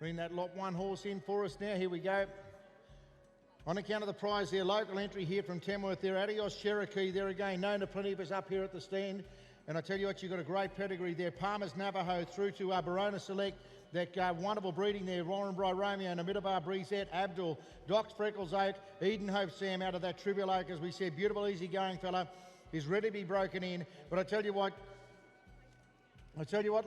Bring that lot 1 horse in for us now. Here we go. On account of the prize there, local entry here from Tamworth there, ASHS Cherokee there again, known to plenty of us up here at the stand. And I tell you what, you've got a great pedigree there. Palmer's Navajo through to Barona Select. That wonderful breeding there, Warren Bry Romeo and Amitabha Breezette, Abdul, Doc's Freckles Oak, Eden Hope Sam out of that Trivial Oak, as we said, beautiful, easy-going fella. He's ready to be broken in. But I tell you what,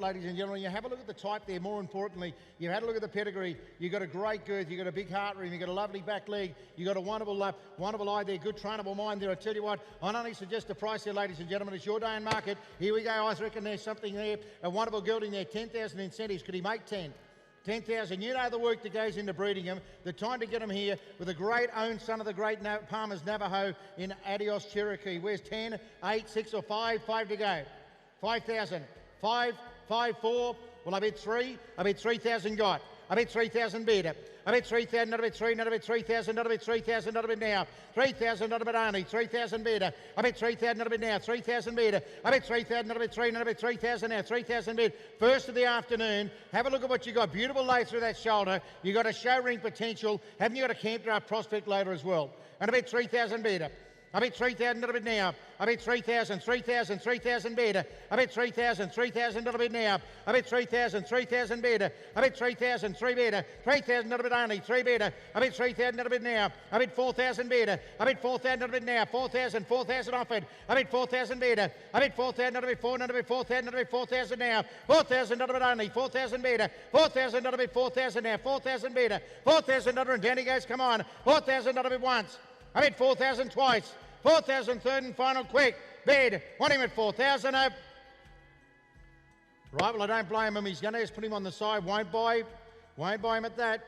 ladies and gentlemen, you have a look at the type there. More importantly, you had a look at the pedigree. You've got a great girth. You've got a big heart room. You've got a lovely back leg. You've got a wonderful eye there. Good trainable mind there. I tell you what, I'd only suggest the price there, ladies and gentlemen. It's your day in market. Here we go. I reckon there's something there. A wonderful gelding there. 10,000 incentives. Could he make 10? 10,000. You know the work that goes into breeding him. The time to get him here with a great own son of the great Palmer's Navajo in ASHS Cherokee. Where's 10, 8, 6 or 5? 5 to go. 5,000. 5, 5, 4. Well, I bet 3. I bet 3,000 got. I bet 3,000 bid. I bet 3,000, not a bit 3, not a bit 3,000, not a bit 3,000, not a bit now. 3,000, not a bit only. 3,000 bid. I bet 3,000, not a bit now. 3,000 bid. I bet 3,000, not a bit 3, not a bit 3,000 now. 3,000 bid. First of the afternoon. Have a look at what you got. Beautiful lay through that shoulder. You got a show ring potential. Haven't you got a camp draft prospect later as well? And I bet 3,000 bid. I bet 3,000 a bit now. I bet 3,000, 3,000, 3,000 bid. I bet 3,000, 3,000 a bit now. I bet 3,000, 3,000 bid. I bet 3,000, 3 bid. 3,000 a bit only, 3 bid. I bet 3,000 a bit now. I bet 4,000 bid. I bet 4,000 a bit now. 4,000, 4,000 offered. I bet 4,000 bid. I bet 4,000 a bit 4, not a bit 4,000 a bit 4,000 now. 4,000 a bit only, 4,000 bid. 4,000 a bit 4,000 now. 4,000 bid. 4,000 and down he goes, come on. 4,000 a bit once. I bet 4,000 twice. 4,000 third and final quick. Bid. Want him at 4,000 up. Right, well, I don't blame him. He's going to just put him on the side. Won't buy him at that.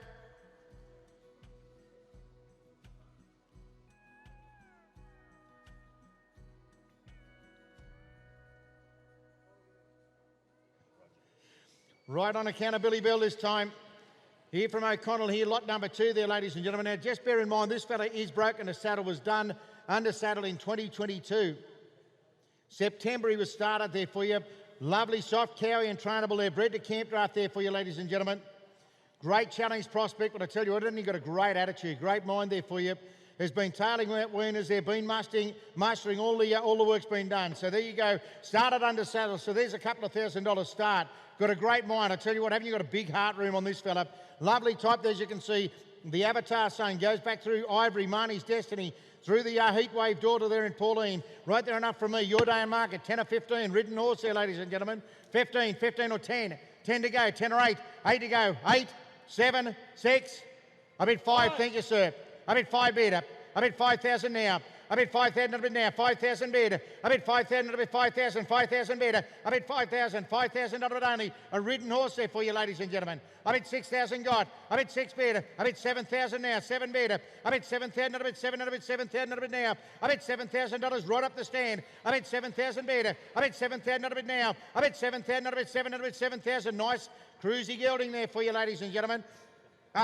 Right on account of Billy Bell this time. Here from O'Connell here, lot number 2 there, ladies and gentlemen. Now, just bear in mind, this fella is broken. The saddle was done under saddle in 2022. September he was started there for you. Lovely soft cowie and trainable there. Bred to camp draft there for you, ladies and gentlemen. Great challenge prospect, but I tell you what, hasn't he got a great attitude, great mind there for you. Has been tailing out weaners there, been mustering all the work's been done. So there you go, started under saddle. So there's a couple of $1,000 start. Got a great mind. I tell you what, haven't you got a big heart room on this fella? Lovely type there, as you can see. The Avatar Son goes back through Ivory, Marnie's Destiny, through the heat wave daughter there in Pauline. Right there enough from me. Your day in market. 10 or 15. Ridden horse there, ladies and gentlemen. 15, 15 or 10. 10 to go. 10 or 8. 8 to go. 8, 7, 6. I bet 5. Thank you, sir. I bet 5 bid up. I bet 5,000 now. I bet 5,000 a bit now. 5,000 bid. I bet 5,000 a bit 5,000. 5,000 bid. I bet 5,000. 5,000 a bit only. A ridden horse there for you, ladies and gentlemen. I bet 6,000 got. I bet 6 bid. I bet 7,000 now. 7 bid. I bet 7,000 a bit 7 and a bit 7,000 a bit now. I bet $7,000 right up the stand. I bet 7,000 bid. I bet 7,000 a bit now. I bet 7,000 a bit 7 and a bit 7,000. Nice cruisy gelding there for you, ladies and gentlemen.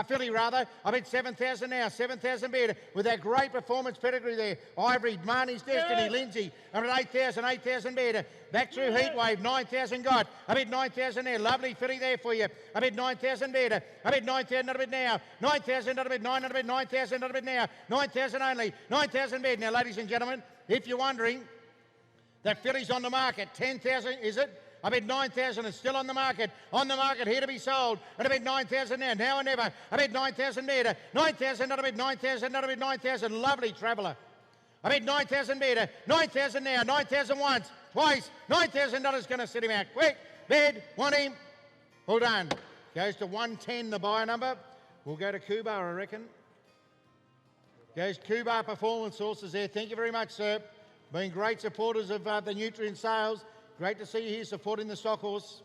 Filly rather, I bet 7,000 now, 7,000 bid with that great performance pedigree there. Ivory, Marnie's Destiny, Lindsay, I'm at 8,000, 8,000 bid. Back through Heatwave, 9,000 got. I bet 9,000 there, lovely filly there for you. I bet 9,000 bid. I bet 9,000 not a bit now, 9,000 not a bit, 9 not a bit, 9,000 not a bit now, 9,000 only, 9,000 bid. Now, ladies and gentlemen, if you're wondering, that filly's on the market, 10,000, is it? I bet 9,000 is still on the market, here to be sold. And I bet 9,000 now or never. I bet 9,000 bid. 9,000, not a bit, 9,000, not a bit, 9,000. Lovely traveller. I bet 9,000 bid. 9,000 now, 9,000 once, twice. $9,000 going to sit him out. Quick, bid, want him. Well done. Goes to 110, the buyer number. We'll go to Kubar, I reckon. Goes Kubar Performance Horses there. Thank you very much, sir. Been great supporters of the nutrient sales. Great to see you here supporting the stock horse.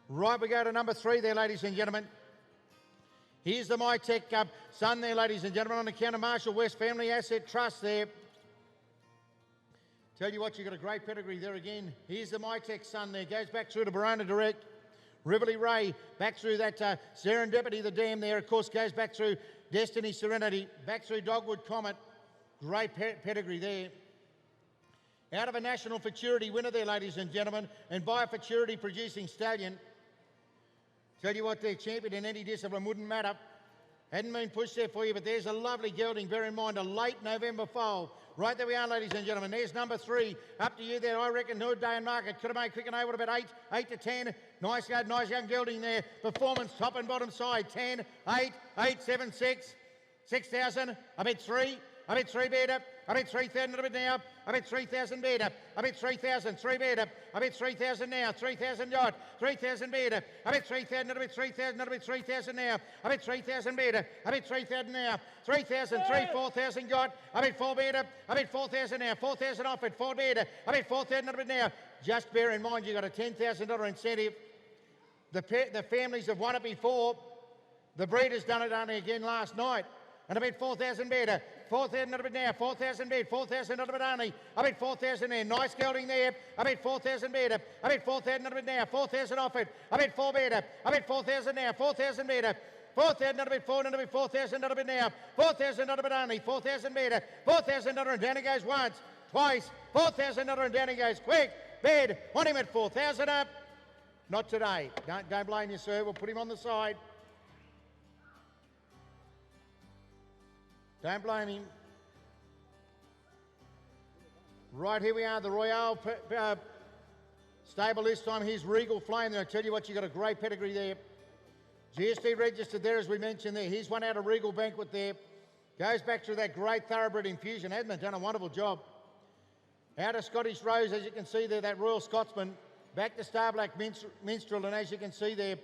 Right, we go to number 3 there, ladies and gentlemen. Here's the MyTech Cup Son there, ladies and gentlemen, on account of Marshall West Family Asset Trust there. Tell you what, you've got a great pedigree there again. Here's the MyTech Son there. Goes back through to Barona Direct. Riverly Ray, back through that Serendipity, the dam there. Of course, goes back through Destiny Serenity. Back through Dogwood Comet. Great pedigree there. Out of a National Futurity winner there, ladies and gentlemen, and by a Futurity producing stallion. Tell you what, their champion in any discipline wouldn't matter. Hadn't been pushed there for you, but there's a lovely gelding. Bear in mind, a late November foal. Right there we are, ladies and gentlemen. There's number 3. Up to you there, I reckon. New Day and Market. Could have made quick and over about 8 to 10. Nice young gelding there. Performance, top and bottom side. 10, 8, 8, 7, 6. 6,000. I bet 3. I bet 3 better. I bet 3,000 a bit now. I bet 3,000 better. I bet 3,000. 3 better. I bet 3,000 now. 3,000 yacht. 3,000 better. I bet 3,000. I bet 3,000. I bet 3,000 now. I bet 3,000 better. I bet 3,000 now. 3,000. 3, 4,000 yacht. I bet 4 better. I bet 4,000 now. 4,000 off it. 4 better. I bet 4,000 a bit now. Just bear in mind, you got a $10,000 incentive. The families have won it before. The breeder's done it only again last night. And I bet 4,000 better. 4,000 a bit now. 4,000 bid. 4,000 a bit only. I bet 4,000 there. Nice gelding there. I bet 4,000 better. I bet 4,000 a bit now. 4,000 off it. I bet 4 better. I bet 4,000 now. 4,000 better. 4,000 a bit. 4,000 a bit. 4,000 a bit now. 4,000 a bit only. 4,000 better. 4,000 and down he goes once, twice. 4,000 and down he goes. Quick. Bid. Want him at 4,000 up. Not today. Don't blame you, sir. We'll put him on the side. Don't blame him. Right, here we are, the Royale stable this time. Here's Regal Flame there. I tell you what, you got a great pedigree there. GST registered there, as we mentioned there. Here's one out of Regal Banquet there. Goes back to that great thoroughbred infusion. Hasn't it done a wonderful job? Out of Scottish Rose, as you can see there, that Royal Scotsman. Back to Star Black Minstrel, and as you can see there,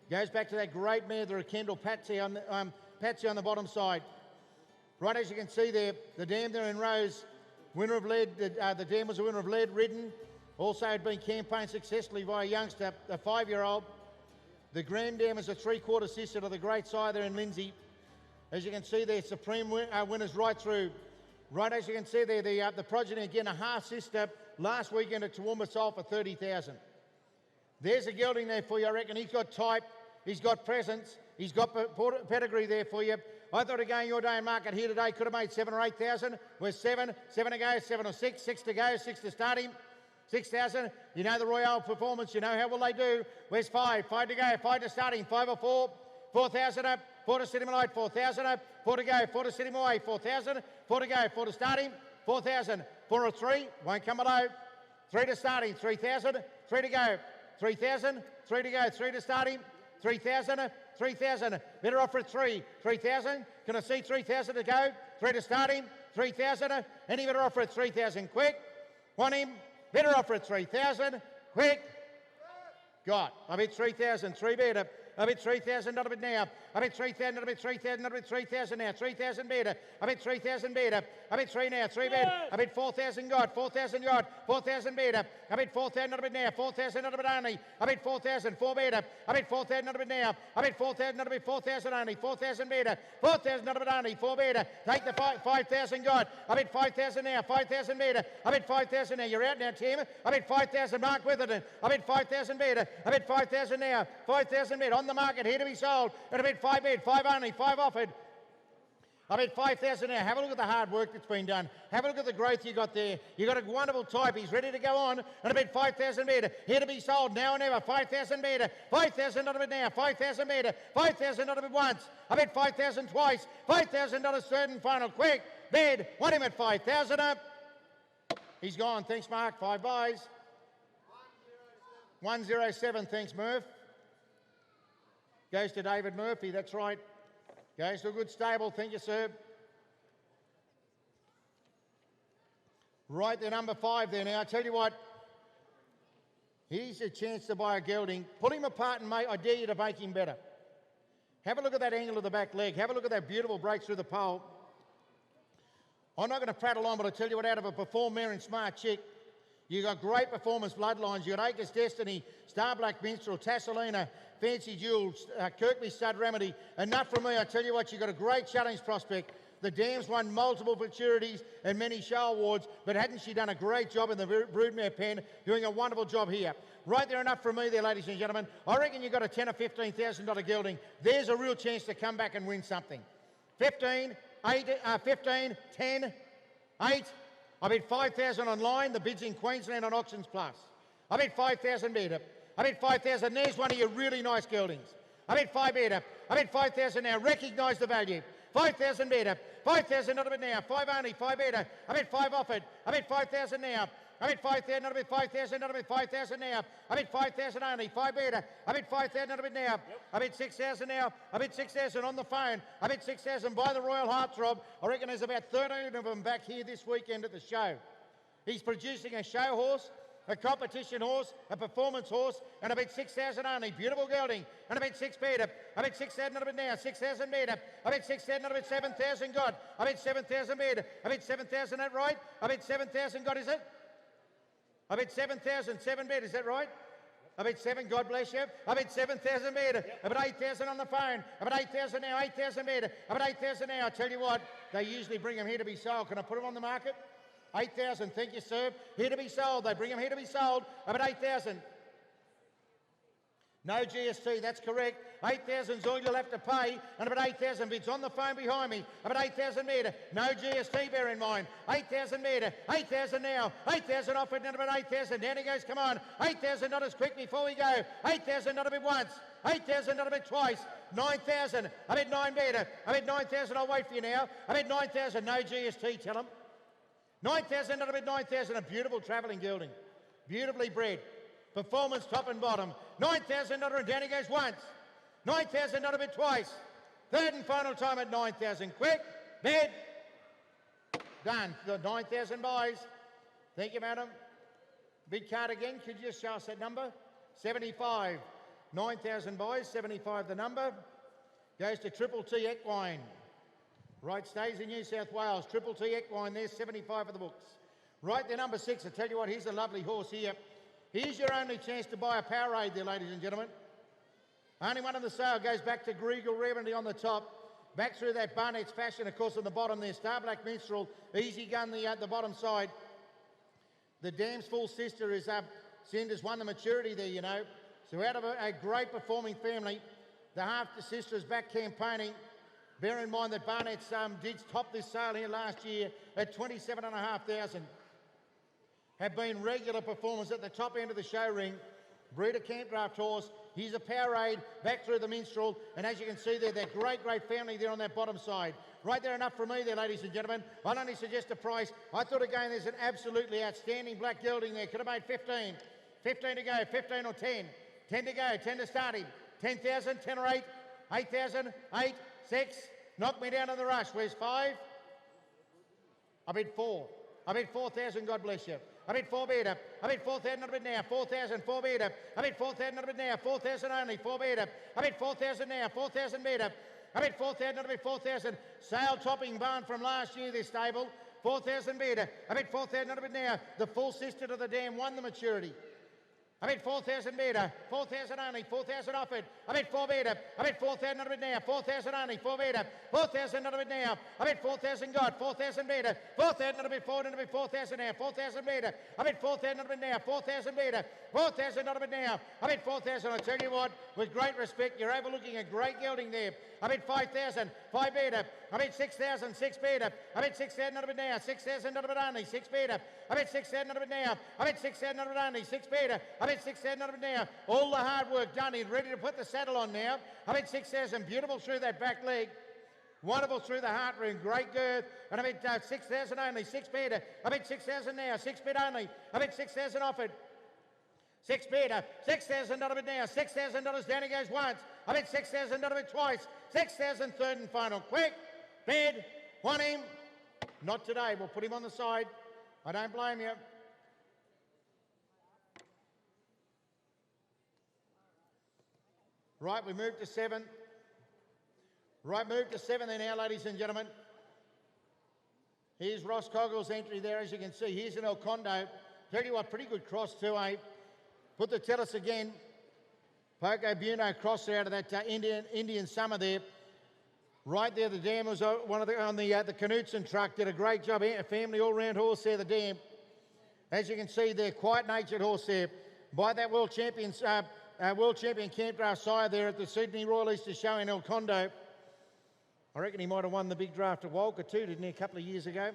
goes back to that great mare, the Kendall Patsy on the bottom side. Right, as you can see there, the dam there in Rose, winner of lead, the dam was a winner of lead ridden. Also had been campaigned successfully by a youngster, a 5-year-old. The Grand Dam is a 3/4 sister to the great sire there in Lindsay. As you can see there, supreme winners right through. Right, as you can see there, the progeny again, a half sister last weekend at Toowoomba sold for 30,000. There's a gelding there for you, I reckon. He's got type, he's got presence, he's got pedigree there for you. I thought again your day in market here today could have made 7 or 8,000. Where's 7? 7 to go, 7 or 6, 6 to go, 6 to start him. 6,000. You know the Royale performance. You know how will they do. Where's 5? 5 to go, 5 to start him. 5 or 4. 4,000 up. 4 to sit him alight. 4,000 up. 4 to go. 4 to sit him away. 4,000. 4 to go. 4 to start him. 4,000. 4 or 3. Won't come below. 3 to start him. 3,000. 3 to go. 3,000. 3 to go. 3 to start him. 3,000. 3,000. Better offer at 3. 3,000. Can I see 3,000 to go? 3 to start him. 3,000. Any better offer at 3,000. Quick. Want him. Better offer at 3,000. Quick. Got. I bet 3,000. 3 better. I bet 3,000 not a bit now. I bet 3,000 not a bit 3,000 not a bit 3,000 now. 3,000 better. I bet 3,000 better. I bet 3 now. 3 better. I bet 4,000 got. 4,000 got. 4,000 better. I bet 4,000 not a bit now. 4,000 not a bit only. I bet 4,000. 4 better. I bet 4,000 not a bit now. I bet 4,000 not a bit 4,000 only. 4,000 better. 4,000 not a bit only. 4 better. Take the 5,000 got. I bet 5,000 now. 5,000 better. I bet 5,000 now. You're out now, Tim. I bet 5,000. Mark Witherden. I bet 5,000 better. I bet 5,000 now. 5,000 better. On the market, here to be sold. And I bet 5 bid. 5 only. 5 offered. I bet 5,000 now. Have a look at the hard work that's been done. Have a look at the growth you got there. You got a wonderful type. He's ready to go on. And I bet 5,000 better. Here to be sold now and ever. 5,000 better. 5,000 not a bit now. 5,000 better. 5,000 not a bit once. I bet 5,000 twice. 5,000 not a third and final. Quick. Bid. Want him at 5,000 up. He's gone. Thanks, Mark. 5 buys. 107. Thanks, Murph. Goes to David Murphy. That's right. Goes to a good stable. Thank you, sir. Right, the number 5 there. Now, I tell you what, here's a chance to buy a gelding. Pull him apart and I dare you to make him better. Have a look at that angle of the back leg. Have a look at that beautiful break through the pole. I'm not going to prattle on, but I tell you what, out of a Perform mare and Smart Chick, you got great performance bloodlines. You got Acres Destiny, Star Black Minstrel, Tasselina, Fancy Jewels, Kirkby Stud Remedy. Enough from me. I tell you what, you got a great challenge prospect. The dam's won multiple futurities and many show awards, but hadn't she done a great job in the broodmare pen, doing a wonderful job here. Right there, enough from me there, ladies and gentlemen. I reckon you got a $10,000 or $15,000 gelding. There's a real chance to come back and win something. 15, 10, 8. I bet 5,000 online. The bid's in Queensland on Auctions Plus. I bet 5,000 better. I bet 5,000. There's one of your really nice geldings. I bet 5 better. I bet 5,000 now. Recognise the value. 5,000 better. 5,000 not a bit now. 5 only. 5 better. I bet 5 offered. I bet 5,000 now. I bet 5,000 not a bit. 5,000 not a bit. 5,000 now. I bet 5,000 only. 5 better. I bet 5,000 not a bit now. I bet 6,000 now. I bet 6,000 on the phone. I bet 6,000 by the Royal Heartthrob. I reckon there's about 13 of them back here this weekend at the show. He's producing a show horse, a competition horse, a performance horse, and I bet 6,000 only. Beautiful gelding. And I bet 6 better. I bet 6,000 not a bit now. 6,000 better. I bet 6,000 not a bit. 7,000 got. I bet 7,000 better. I bet 7,000, that right? I bet 7,000 got, is it? I bet 7,000, 7 better, is that right? I bet 7, God bless you. I bet 7,000 better. I bet 8,000 on the phone. I bet 8,000 now, 8,000 better. I bet 8,000 now. I tell you what, they usually bring them here to be sold. Can I put them on the market? 8,000, thank you, sir. Here to be sold. They bring them here to be sold. I bet 8,000. No GST, that's correct. 8,000 is all you'll have to pay, and about 8,000 bids on the phone behind me. About 8,000 metre, no GST, bear in mind. 8,000 metre, 8,000 now, 8,000 offered, and about 8,000. Down he goes, come on. 8,000 not as quick before we go. 8,000 not a bit once. 8,000 not a bit twice. 9,000, I bet 9 better. I bet 9,000, I'll wait for you now. I bet 9,000, no GST, tell them. 9,000 not a bit 9,000, a beautiful travelling gelding. Beautifully bred. Performance top and bottom. 9,000 not a bit, down he goes once. 9,000 not a bit twice. Third and final time at 9,000. Quick, bid. Done. 9,000 buys. Thank you, madam. Bid card again. Could you just show us that number? 75. 9,000 buys, 75 the number. Goes to Triple T Equine. Right, stays in New South Wales. Triple T Equine, there's 75 for the books. Right there, number 6. I tell you what, here's a lovely horse here. Here's your only chance to buy a Powerade there, ladies and gentlemen. Only one on the sale goes back to Greagle Revenue on the top. Back through that Barnett's Fashion, of course, on the bottom there. Star Black Minstrel, Easy Gun the bottom side. The Dam's full sister is Cinder's won the maturity there, you know. So out of a great performing family, the half sister is back campaigning. Bear in mind that Barnett's did top this sale here last year at 27,500. Have been regular performers at the top end of the show ring. Breeder camp draft horse. He's a Powerade back through the Minstrel. And as you can see there, that great family there on that bottom side. Right there, enough for me there, ladies and gentlemen. I'll only suggest a price. I thought again there's an absolutely outstanding black gelding there. Could have made 15. 15 to go, 15 or 10. 10 to go, 10 to start him. 10,000, 10 or 8. 8,000, 8, 6. Knock me down on the rush. Where's 5? I bet 4. I bet 4,000, God bless you. I bet 4 better. I bet 4,000 not a bit now. 4,000, 4 better. I bet 4,000 not a bit now. 4,000 only. 4 better. I bet 4,000 now. 4,000 better. I bet 4,000 not a bit. 4,000. Sale topping barn from last year, this stable. 4,000 better. I bet 4,000 not a bit now. The full sister to the Dam won the maturity. I bet 4,000 better. 4,000 only. 4,000 offered. I bet 4 better. I bet 4,000 not a bit now. 4,000 only. 4 better. 4,000 not a bit now. I bet 4,000 got. 4,000 better. 4,000 not a bit. 4,000 now. 4,000 better. I bet 4,000 not a bit now. 4,000 better. 4,000 not a bit now. I bet 4,000. I tell you what, with great respect, you're overlooking a great gelding there. I bet 5,000. 5 better. I bet 6,000. 6 better. I bet 6,000 not a bit now. 6,000 not a bit only. 6 better. I bet 6,000 not a bit now. I bet 6,000 not a bit only. 6 better. I bet 6,000 not a bit now. All the hard work done. He's ready to put the saddle on now. I bet 6,000. Beautiful through that back leg. Wonderful through the heart ring. Great girth. And I bet 6,000 only. 6 better. I bet 6,000 now. 6 bid only. I bet 6,000 offered. 6 better. 6,000 not a bit now. $6,000 down he goes once. I bet 6,000 not a bit twice. 6,000 third and final. Quick. Bid. Want him. Not today. We'll put him on the side. I don't blame you. Right, we move to 7. Right, move to 7 there now, ladies and gentlemen. Here's Ross Coggle's entry there, as you can see. Here's an El Condo. Tell you what, pretty good cross too, eh? Put the tellus again. Poco Buno cross there out of that Indian summer there. Right there, the Dam was one of the on the Knutson truck. Did a great job. A family all-round horse there, the Dam. As you can see there, quiet-natured horse there. By that world champion camp draft sire there at the Sydney Royal Easter Show in El Condo. I reckon he might have won the big draft at Walker too, didn't he, a couple of years ago?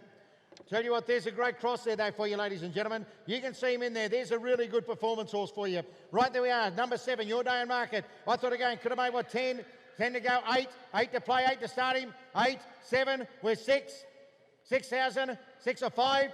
Tell you what, there's a great cross there, though, for you, ladies and gentlemen. You can see him in there. There's a really good performance horse for you. Right there we are, number 7, Your Day and Market. I thought again, could have made, what, 10? 10 to go, 8. 8 to play, 8 to start him. 8, 7, we're 6. 6,000, 6 or 5.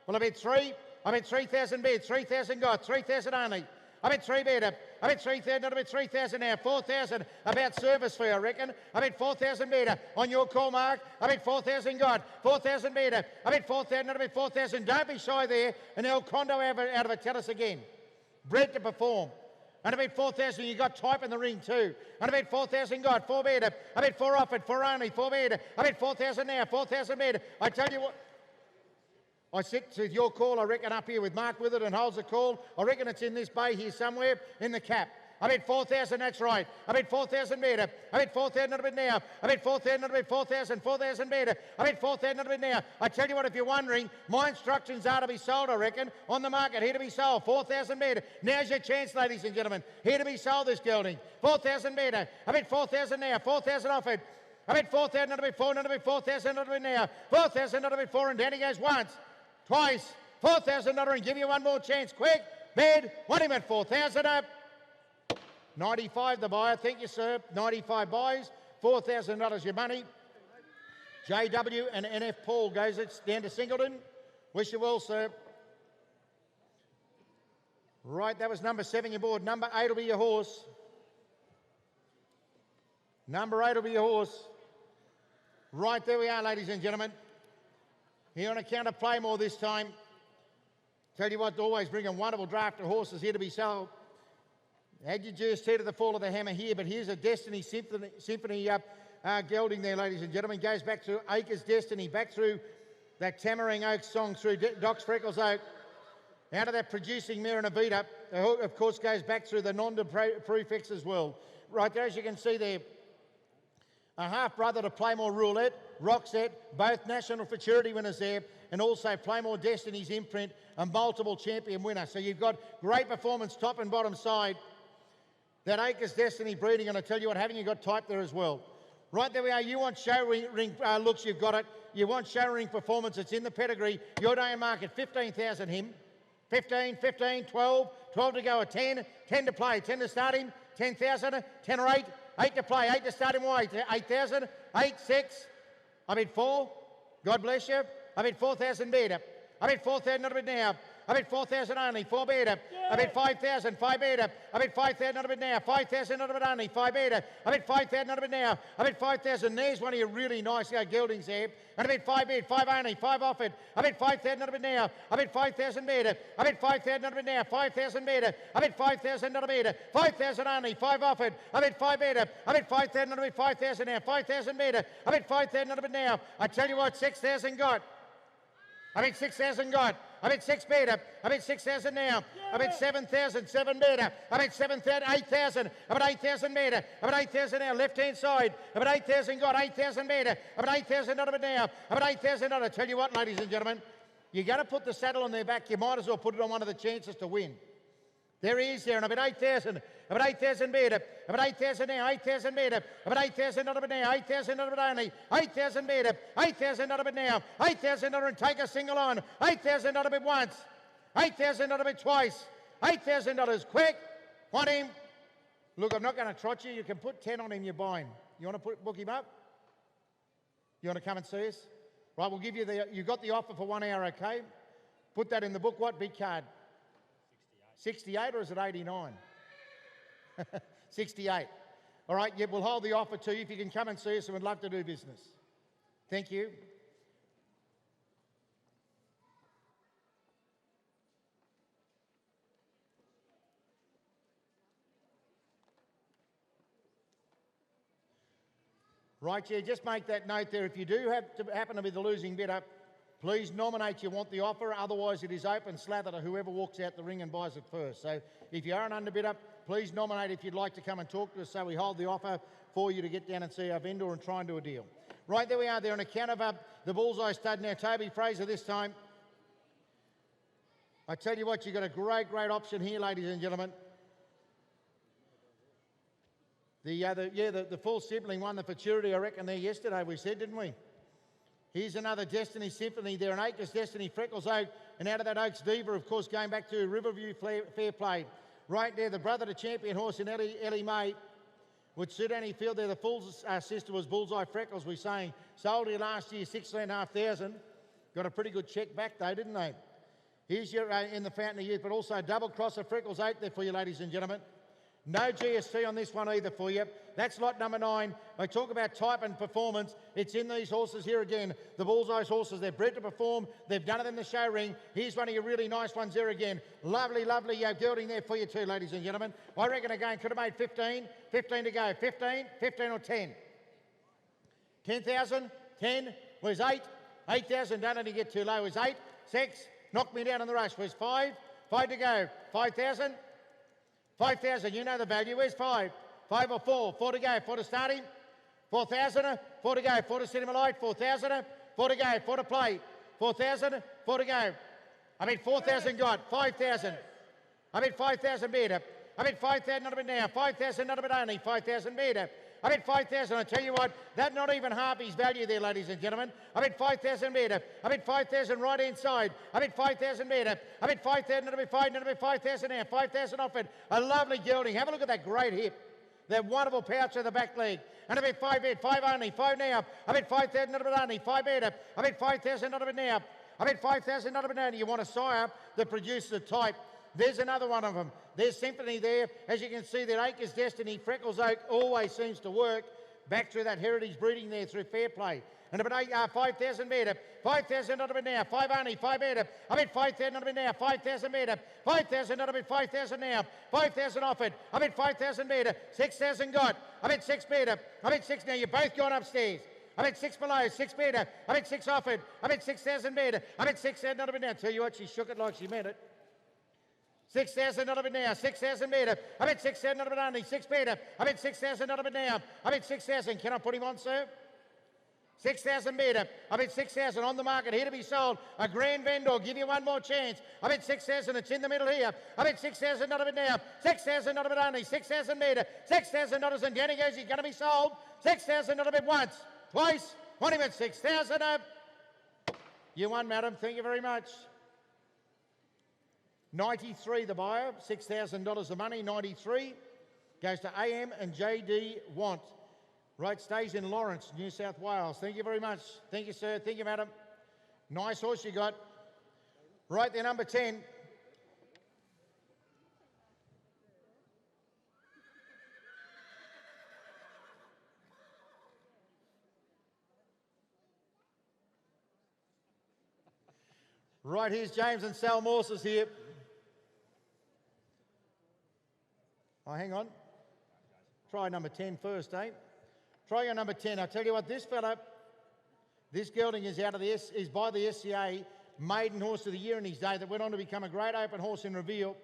Well, I bet 3. I bet 3,000 bid, 3,000 got, 3,000 only. I bet 3 bid, I bet 3,000, I bet 3,000 now, 4,000 about service for you, I reckon. I bet 4,000 bid on your call, Mark. I bet 4,000 got, 4,000 bid. I bet 4,000, I bet 4,000. Don't be shy there. And El Condo out of it, tell us again. Bred to perform. And I bet 4,000, you got type in the ring too. And I bet 4,000 got, 4 bid. I bet 4 offered, 4 only, 4 bid. I bet 4,000 now, 4,000 bid. I tell you what. I sit with your call, I reckon, up here with Mark with it and holds the call. I reckon it's in this bay here somewhere in the cap. I bet 4,000, that's right. I bet 4,000 better. I bet 4,000 a bit now. I bet 4,000 a bit, 4,000, 4,000 better. I bet 4,000 a bit now. I tell you what, if you're wondering, my instructions are to be sold, I reckon, on the market. Here to be sold, 4,000 better. Now's your chance, ladies and gentlemen. Here to be sold, this gelding. 4,000 better. I bet 4,000 now, 4,000 offered. I bet 4,000 a bit, 4,000 a bit, 4,000 a bit now. 4,000 a bit, 4, and down he goes once. Twice, 4,000 and give you one more chance. Quick, bid, want him at 4,000 up. 95 the buyer, thank you, sir. 95 buys, $4,000 your money. JW and NF Paul goes it down to Singleton. Wish you well, sir. Right, that was number 7 your board. Number 8 will be your horse. Number 8 will be your horse. Right, there we are, ladies and gentlemen. Here on account of Playmore this time. Tell you what, always bring a wonderful draft of horses here to be sold. Add your GST to the fall of the hammer here, but here's a Destiny Symphony gelding there, ladies and gentlemen. Goes back through Acres Destiny, back through that Tamarind Oak song, through Doc's Freckles Oak, out of that Producing Mirror and a Beat Up. Of course, goes back through the Nonda Prefix as well. Right there, as you can see there, a half-brother to Playmore Roulette, Roxette, both national futurity winners there, and also Playmore Destiny's imprint, a multiple champion winner. So you've got great performance top and bottom side. That Acres Destiny breeding, and I tell you what, haven't you got type there as well? Right there we are. You want show ring looks, you've got it. You want show ring performance, it's in the pedigree. Your Day and Market, 15,000 him. 15, 15, 12, 12 to go at 10, 10 to play, 10 to start him, 10,000, 10 or 8, 8 to play, 8 to start him wide, 8,000, 8, 6, I bet 4, God bless you, I bet 4,000 better, I bet 4,000 not a bit now, I bet 4,000 only, 4 better, I bet 5,000, 5 better, I bet 5,000 not a bit now, 5,000 not a bit only, 5 better, I bet 5,000 not a bit now, I bet 5,000, there's one of your really nice geldings there, and I bet 5 bid, 5 only, 5 offered, I bet 5,000 not a bit now, I bet 5,000 better, I bet 5,000 not a bit now, 5,000 better, I bet 5,000 not a better, 5,000 only, 5 offered, I bet 5 better, I bet 5,000 not a bit, 5,000 now, 5,000 better, I bet 5,000 not a bit now, I tell you what, 6,000 got. I bet 6,000 got. I bet 6 better. I bet 6,000 now. I bet 7,000, 7 better. I bet 7,000, 8,000. I bet 8,000 better. I bet 8,000 now, left-hand side. I bet 8,000 got, 8,000 better. I bet 8,000 not a bit now. I bet 8,000 not. I tell you what, ladies and gentlemen, you got to put the saddle on their back. You might as well put it on one of the chances to win. There he is there, and I bet 8,000. I bet 8,000 better. I bet 8,000 now, 8,000 better. I bet 8,000 not a bit now, 8,000 not a bit only. 8,000 better. 8,000 not a bit now. 8,000 not a bit, take a single on. 8,000 not a bit once. 8,000 not a bit twice. $8,000 quick. Want him? Look, I'm not going to trot you. You can put 10 on him, you're buying. You want to book him up? You want to come and see us? Right, we'll give you you got the offer for 1 hour, okay? Put that in the book. What big card? 68 or is it 89? 68. All right, yeah, we'll hold the offer to you if you can come and see us, and we'd love to do business. Thank you. Right, yeah, just make that note there. If you do happen to be the losing bidder, please nominate you want the offer, otherwise it is open slather to whoever walks out the ring and buys it first. So if you are an underbidder, please nominate if you'd like to come and talk to us so we hold the offer for you to get down and see our vendor and try and do a deal. Right, there we are there on account of the Bullseye stud now, Toby Fraser this time. I tell you what, you've got a great, great option here, ladies and gentlemen. The full sibling won the futurity, I reckon, there yesterday, we said, didn't we? Here's another Destiny Symphony there, an Acres Destiny Freckles Oak, and out of that Oaks Diva, of course, going back to Riverview Fair Play. Right there, the brother to champion horse in Ellie May would suit any field there. The full sister was Bullseye Freckles, we're saying. Sold here last year, 16,500. Got a pretty good check back though, didn't they? Here's your in the Fountain of Youth, but also double crosser Freckles Oak there for you, ladies and gentlemen. No GST on this one either for you. That's lot number 9. They talk about type and performance. It's in these horses here again. The Bullseye's horses, they're bred to perform. They've done it in the show ring. Here's one of your really nice ones there again. Lovely, lovely gelding there for you too, ladies and gentlemen. I reckon again could have made 15. 15 to go. 15, 15 or 10. 10,000, 10. Where's 8? 8,000, don't let me get too low. Where's 8? 6. Knock me down on the rush. Where's 5? 5 to go. 5,000. 5,000, you know the value. Where's 5? 5 or 4? 4 to go. 4 to start him. 4,000. 4 to go. 4 to set him alight. 4,000. 4 to go. 4 to play. 4,000. 4 to go. I mean 4,000 got. 5,000. I mean 5,000 better. I mean 5,000 not a bit now. 5,000 not a bit only. 5,000 better. I bet 5,000. I tell you what, that's not even half his value there, ladies and gentlemen. I bet 5,000 better. I bet 5,000 right inside. I bet 5,000 better. I bet 5,000. Not a bit 5. Not a bit 5,000 now. 5,000 off it. A lovely gelding. Have a look at that great hip. That wonderful pouch of the back leg. And I bet 5 bid. 5 only. 5 now. I bet 5,000. Not a bit only. 5 better. I bet 5,000. Not a bit now. I bet 5,000. Not a bit now. You want a sire that produces the type. There's another one of them. There's Symphony there. As you can see, that Acres Destiny, Freckles Oak always seems to work. Back through that heritage breeding there through fair play. And about 5,000 better. 5,000 not a bit now. 5 only. 5 better. I bet 5,000 not a bit now. 5,000 better. 5,000 not a bit. 5,000 now. 5,000 off it. I bet 5,000 better. 6,000 got. I bet 6 better. I bet 6 now. You've both gone upstairs. I bet 6 below. 6 better. I bet 6 off it. I bet 6,000 better. I bet 6,000 not a bit now. Tell you what, she shook it like she meant it. 6,000 not a bit now. 6,000 better. I bet 6,000 not a bit only. 6 better. I bet 6,000 not a bit now. I bet 6,000. Can I put him on, sir? 6,000 better. I bet 6,000 on the market here to be sold. A grand vendor. Give you one more chance. I bet 6,000. It's in the middle here. I bet 6,000 not a bit now. 6,000 not a bit only. 6,000 better. 6,000 not as and down he goes. He's going to be sold. 6,000 not a bit once. Twice. Want him at 6,000 up. You won, madam. Thank you very much. 93 the buyer, $6,000 the money, 93. Goes to AM and JD Want. Right, stays in Lawrence, New South Wales. Thank you very much. Thank you, sir. Thank you, madam. Nice horse you got. Right there, number 10. Right, here's James and Sal Morses here. Oh, hang on. Try number 10 first, eh? Try your number 10. I tell you what, this fella, this gelding is out of the is by the SCA maiden horse of the year in his day that went on to become a great open horse in Reveal.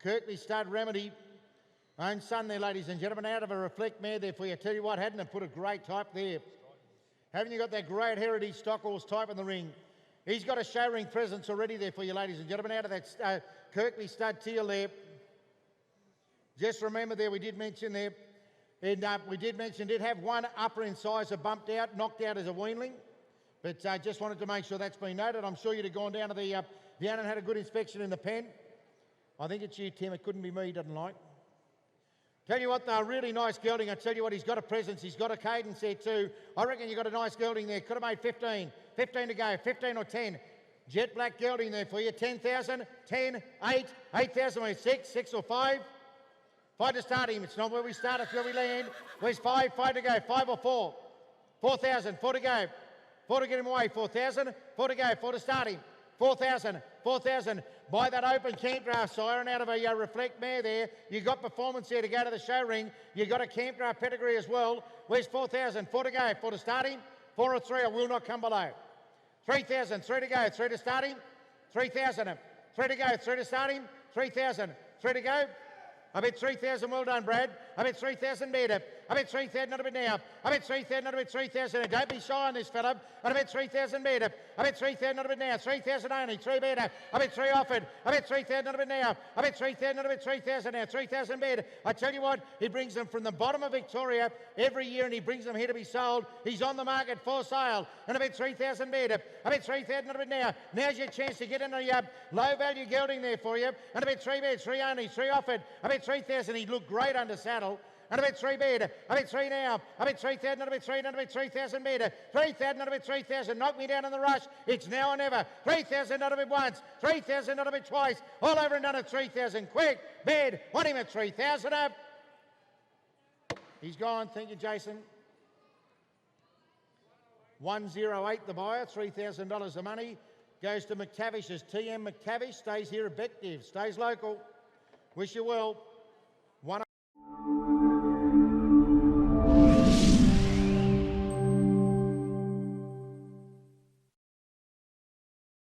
Kirkley Stud Remedy, own son there, ladies and gentlemen, out of a Reflect mare there for you. I tell you what, hadn't it put a great type there? Haven't you got that great heritage stock horse type in the ring? He's got a show ring presence already there for you, ladies and gentlemen, out of that Kirkley Stud Teal there. Just remember there, we did mention there, and we did mention did have one upper incisor bumped out, knocked out as a weanling, but just wanted to make sure that's been noted. I'm sure you'd have gone down to the down and had a good inspection in the pen. I think it's you, Tim. It couldn't be me. He doesn't like. Tell you what, they're really nice gelding. I tell you what, he's got a presence. He's got a cadence there too. I reckon you got a nice gelding there. Could have made 15. 15 to go. 15 or 10. Jet black gelding there for you. 10,000. 10. 8. 8,000. 6. 6 or 5. 5 to start him. It's not where we start, it's where we land. Where's 5? 5 to go. 5 or 4? 4,000. 4 to go. 4 to get him away. 4,000. 4 to go. 4 to start him. 4,000. 4,000. By that open camp draft siren out of a Reflect mare there. You got performance there to go to the show ring. You got a camp draft pedigree as well. Where's 4,000? 4 to go. 4 to start him. 4 or 3. I will not come below. 3,000. 3 to go. 3 to start him. 3,000. 3 to go. 3 to start him. 3,000. 3 to go. I bet 3,000, well done, Brad. I bet 3,000 better. I bet 3,000 not a bit now. I bet 3,000 not a bit 3,000. Don't be shy on this fella. And I bet 3,000 better. I bet 3,000 not a bit now. 3,000 only. 3 better. I bet 3 offered. I bet 3,000 not a bit now. I bet 3,000 not a bit 3,000 now. 3,000 better. I tell you what, he brings them from the bottom of Victoria every year and he brings them here to be sold. He's on the market for sale. And I bet 3,000 better. I bet 3,000 not a bit now. Now's your chance to get in the low value gelding there for you. And I bet 3 better. 3 only. 3 offered. I bet 3,000. He looked great under saddle. And I bet 3 better. I bet 3 now. I bet 3,000. I bet 3. And I bet 3,000 better. 3,000. I bet 3,000. Knock me down in the rush. It's now or never. 3,000. Not a bit once. 3,000. Not a bit twice. All over and done at 3,000. Quick. Bid. Want him at 3,000 up. He's gone. Thank you, Jason. 108 the buyer. $3,000 the money. Goes to McTavish's. TM McTavish stays here effective. Stays local. Wish you well.